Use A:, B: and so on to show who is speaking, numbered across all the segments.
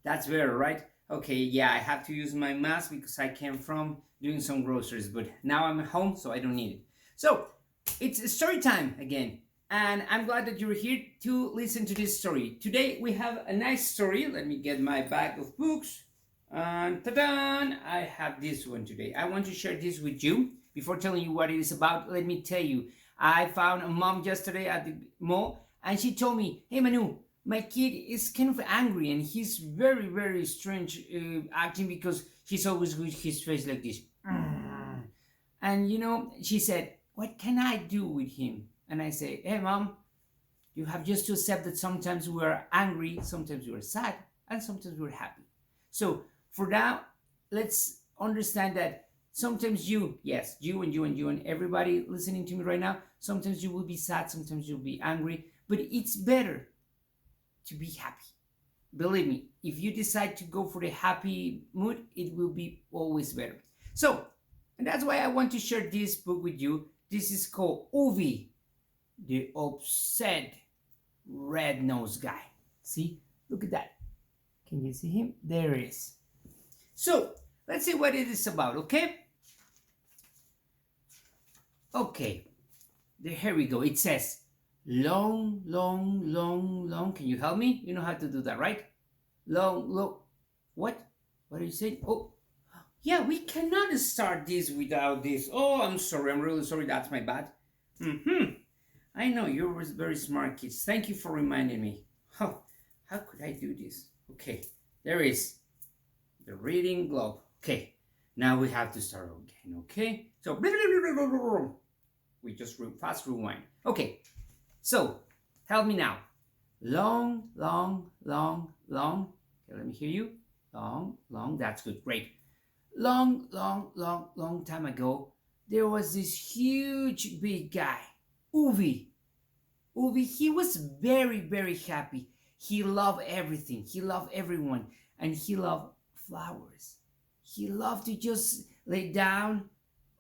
A: That's better, right? Okay, yeah, I have to use my mask because I came from doing some groceries, but now I'm at home, so I don't need it. So, it's story time again, and I'm glad that you're here to listen to this story. Today we have a nice story. Let me get my bag of books. And ta-da! I have this one today. I want to share this with you. Before telling you what it is about, let me tell you, I found a mom yesterday at the mall, and she told me, "Hey Manu, my kid is kind of angry, and he's very, very strange acting because he's always with his face like this." And she said, "What can I do with him?" And I say, "Hey mom, you have just to accept that sometimes we are angry, sometimes we are sad, and sometimes we're happy. So for now, let's understand that sometimes yes, you and everybody listening to me right now, sometimes you will be sad, sometimes you'll be angry, but it's better to be happy. Believe me, if you decide to go for the happy mood, it will be always better." So, and that's why I want to share this book with you. This is called Uvi, the upset red-nosed guy. See? Look at that. Can you see him? There he is. So, let's see what it is about, okay? Okay. Here we go. It says, long, long, long, long. Can you help me? You know how to do that, right? Long, long. What? What are you saying? Oh, yeah, we cannot start this without this. Oh, I'm sorry. I'm really sorry. That's my bad. I know you're very smart kids. Thank you for reminding me. How could I do this? Okay, there is the reading globe. Okay, now we have to start again. Okay, so we just fast rewind. Okay, so help me now. Long, long, long, long. Okay, let me hear you. Long, long. That's good. Great. Long, long, long, long time ago, there was this huge big guy, Uvi. Uvi, he was very, very happy. He loved everything. He loved everyone. And he loved flowers. He loved to just lay down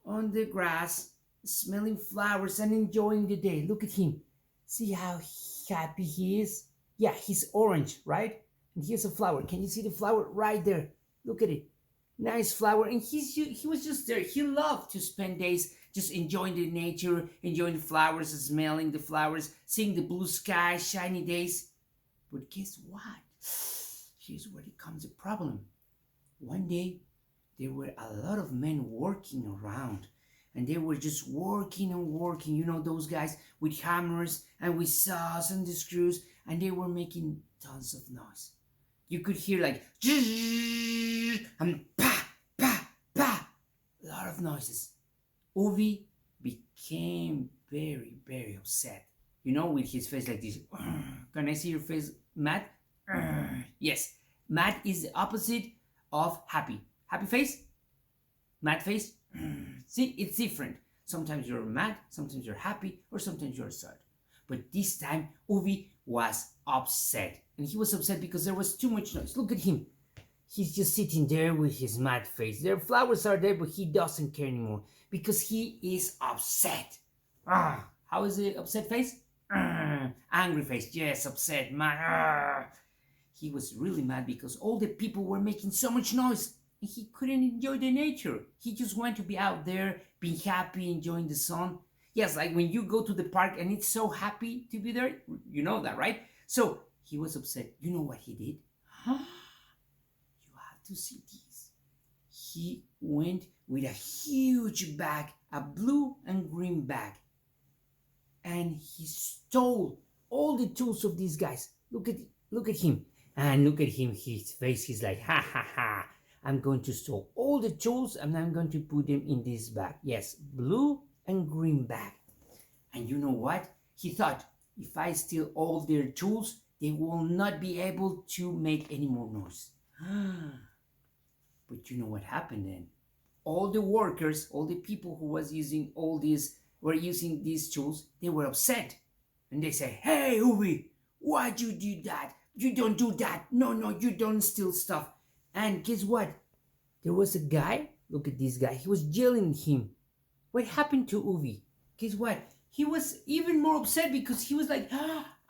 A: on the grass, smelling flowers and enjoying the day. Look at him. See how happy he is? Yeah, he's orange, right? And here's a flower. Can you see the flower right there? Look at it. Nice flower. And he was just there. He loved to spend days just enjoying the nature, enjoying the flowers, smelling the flowers, seeing the blue sky, shiny days. But guess what? Here's where it comes a problem. One day, there were a lot of men working around. And they were just working and working. You know, those guys with hammers and with saws and the screws. And they were making tons of noise. You could hear like and pa, pa, pa. A lot of noises. Uvi became very, very upset. You know, with his face like this. Can I see your face, Matt? Yes. Matt is the opposite of happy. Happy face? Mad face? See, it's different. Sometimes you're mad, sometimes you're happy, or sometimes you're sad. But this time, Uvi was upset. And he was upset because there was too much noise. Look at him. He's just sitting there with his mad face. Their flowers are there, but he doesn't care anymore because he is upset. How is the upset face? Angry face. Yes, upset, mad. He was really mad because all the people were making so much noise and he couldn't enjoy the nature. He just wanted to be out there, being happy, enjoying the sun. Yes, like when you go to the park and it's so happy to be there. You know that, right? So he was upset. You know what he did? You have to see this. He went with a huge bag, a blue and green bag. And he stole all the tools of these guys. Look at him. And look at him, his face. He's like, ha ha ha. I'm going to steal all the tools and I'm going to put them in this bag. Yes, blue and green bag. And you know what? He thought, if I steal all their tools, they will not be able to make any more noise. But you know what happened then? All the workers, all the people who were using these tools, they were upset. And they say, "Hey, Uvi, why'd you do that? You don't do that. No, you don't steal stuff." And guess what? There was a guy, look at this guy, he was yelling at him. What happened to Uvi? Guess what? he was even more upset because he was like,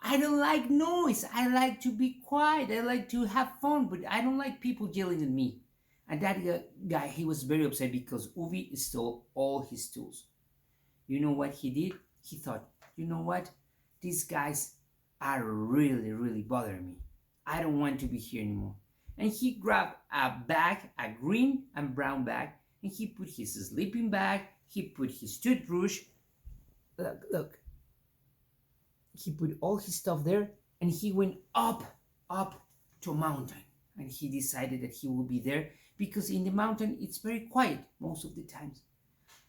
A: I don't like noise. I like to be quiet. I like to have fun, but I don't like people yelling at me. And that guy, he was very upset because Uvi stole all his tools. You know what he did? He thought, you know what? These guys are really, really bothering me. I don't want to be here anymore. And he grabbed a bag, a green and brown bag, and he put his sleeping bag, he put his toothbrush. Look. He put all his stuff there, and he went up to a mountain. And he decided that he will be there because in the mountain it's very quiet most of the times.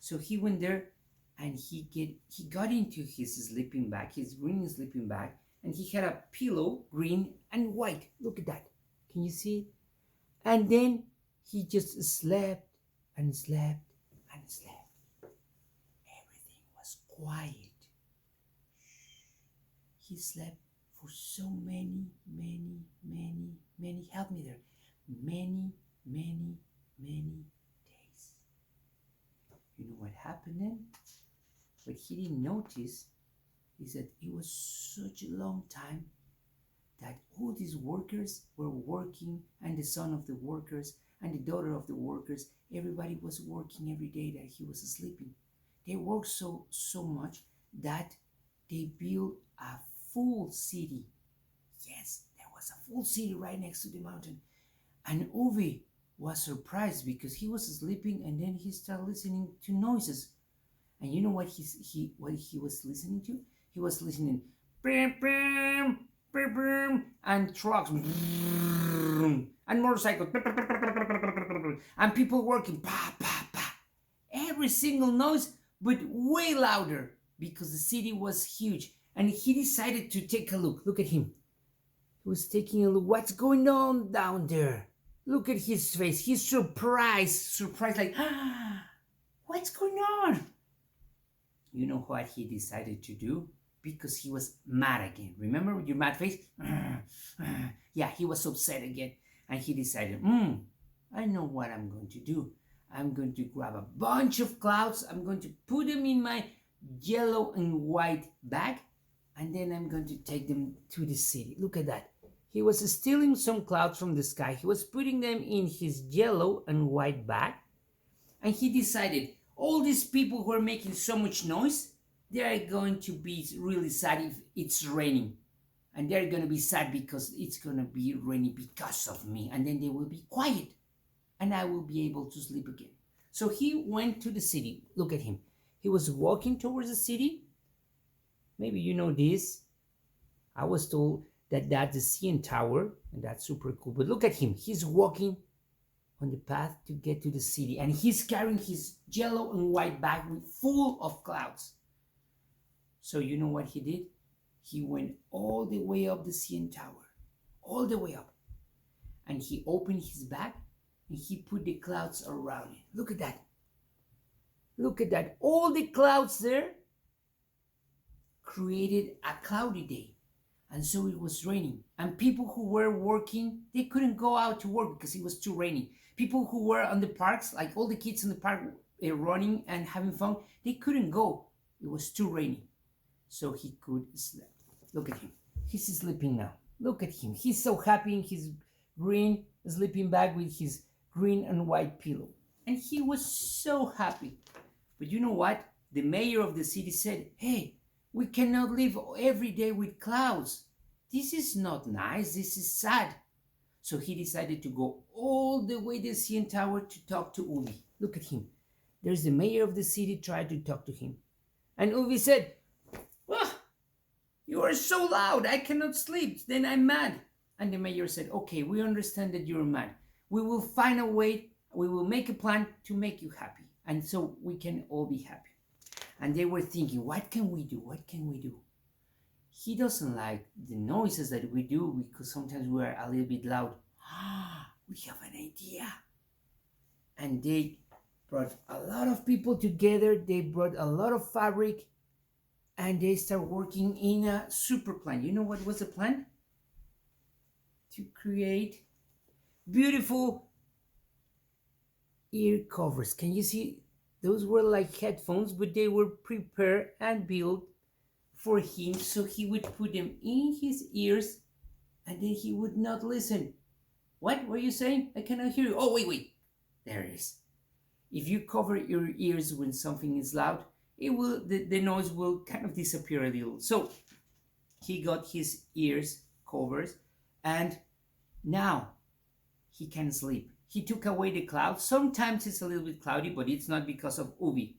A: So he went there, and he got into his sleeping bag, his green sleeping bag, and he had a pillow, green and white. Look at that. Can you see it? And then he just slept and slept and slept. Everything was quiet. He slept for so many, help me there, many days. You know what happened then? What he didn't notice is that it was such a long time that all these workers were working, and the son of the workers and the daughter of the workers, everybody was working every day that he was sleeping. They worked so much that they built a full city. Yes, there was a full city right next to the mountain. And Uwe was surprised because he was sleeping, and then he started listening to noises. And you know what he was listening to? He was listening bam, bam, bam, bam, and trucks and motorcycles and people working pa pa pa. Every single noise, but way louder because the city was huge. And he decided to take a look. Look at him. He was taking a look. What's going on down there? Look at his face. He's surprised like, what's going on? You know what he decided to do? Because he was mad again. Remember your mad face? Yeah, he was upset again. And he decided, I know what I'm going to do. I'm going to grab a bunch of clouds. I'm going to put them in my yellow and white bag. And then I'm going to take them to the city. Look at that. He was stealing some clouds from the sky. He was putting them in his yellow and white bag. And he decided, all these people who are making so much noise, they are going to be really sad if it's raining. And they're going to be sad because it's going to be raining because of me. And then they will be quiet. And I will be able to sleep again. So he went to the city. Look at him. He was walking towards the city. Maybe you know this. I was told that that's the CN Tower, and that's super cool. But look at him. He's walking on the path to get to the city, and he's carrying his yellow and white bag full of clouds. So you know what he did? He went all the way up the CN Tower, all the way up. And he opened his bag, and he put the clouds around it. Look at that. Look at that. All the clouds there created a cloudy day, and so it was raining, and people who were working, they couldn't go out to work because it was too rainy. People who were on the parks, like all the kids in the park running and having fun, they couldn't go. It was too rainy, so he could sleep. Look at him. He's sleeping now. Look at him. He's so happy in his green sleeping bag with his green and white pillow, and he was so happy. But you know what? The mayor of the city said, hey, we cannot live every day with clouds. This is not nice. This is sad. So he decided to go all the way to the CN Tower to talk to Uvi. Look at him. There's the mayor of the city trying to talk to him. And Uvi said, you are so loud. I cannot sleep. Then I'm mad. And the mayor said, okay, we understand that you're mad. We will find a way. We will make a plan to make you happy. And so we can all be happy. And they were thinking, what can we do? What can we do? He doesn't like the noises that we do because sometimes we are a little bit loud. We have an idea. And they brought a lot of people together. They brought a lot of fabric, and they start working in a super plan. You know what was the plan? To create beautiful ear covers. Can you see? Those were like headphones, but they were prepared and built for him, so he would put them in his ears, and then he would not listen. What were you saying? I cannot hear you. Oh, wait. There it is. If you cover your ears when something is loud, the noise will kind of disappear a little. So he got his ears covered, and now he can sleep. He took away the cloud. Sometimes it's a little bit cloudy, but it's not because of UV.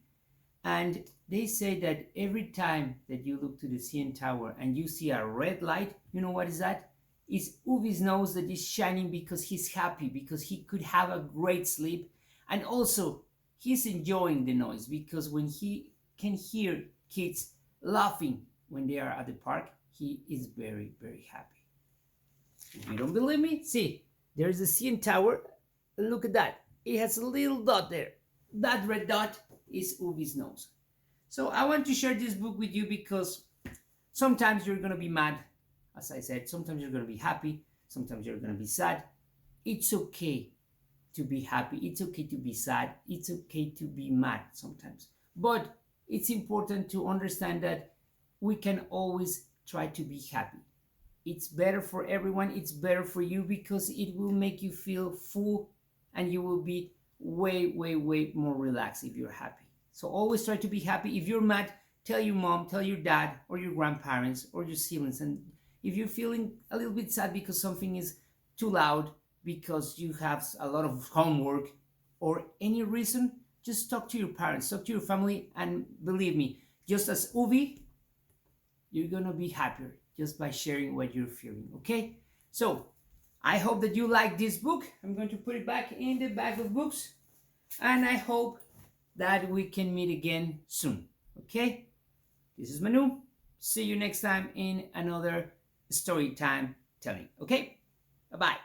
A: And they say that every time that you look to the CN Tower and you see a red light, you know what is that? It's Uvi's nose that is shining because he's happy, because he could have a great sleep. And also, he's enjoying the noise, because when he can hear kids laughing when they are at the park, he is very, very happy. If you don't believe me, see, there's the CN Tower. Look at that. It has a little dot there. That red dot is Uvi's nose. So I want to share this book with you because sometimes you're going to be mad. As I said, sometimes you're going to be happy. Sometimes you're going to be sad. It's okay to be happy. It's okay to be sad. It's okay to be mad sometimes. But it's important to understand that we can always try to be happy. It's better for everyone. It's better for you because it will make you feel full, and you will be way, way, way more relaxed if you're happy. So always try to be happy. If you're mad, tell your mom, tell your dad, or your grandparents, or your siblings. And if you're feeling a little bit sad because something is too loud, because you have a lot of homework, or any reason, just talk to your parents, talk to your family, and believe me, just as Uvi, you're gonna be happier just by sharing what you're feeling, okay? So, I hope that you like this book. I'm going to put it back in the bag of books, and I hope that we can meet again soon, okay? This is Manu. See you next time in another story time telling, okay? Bye-bye.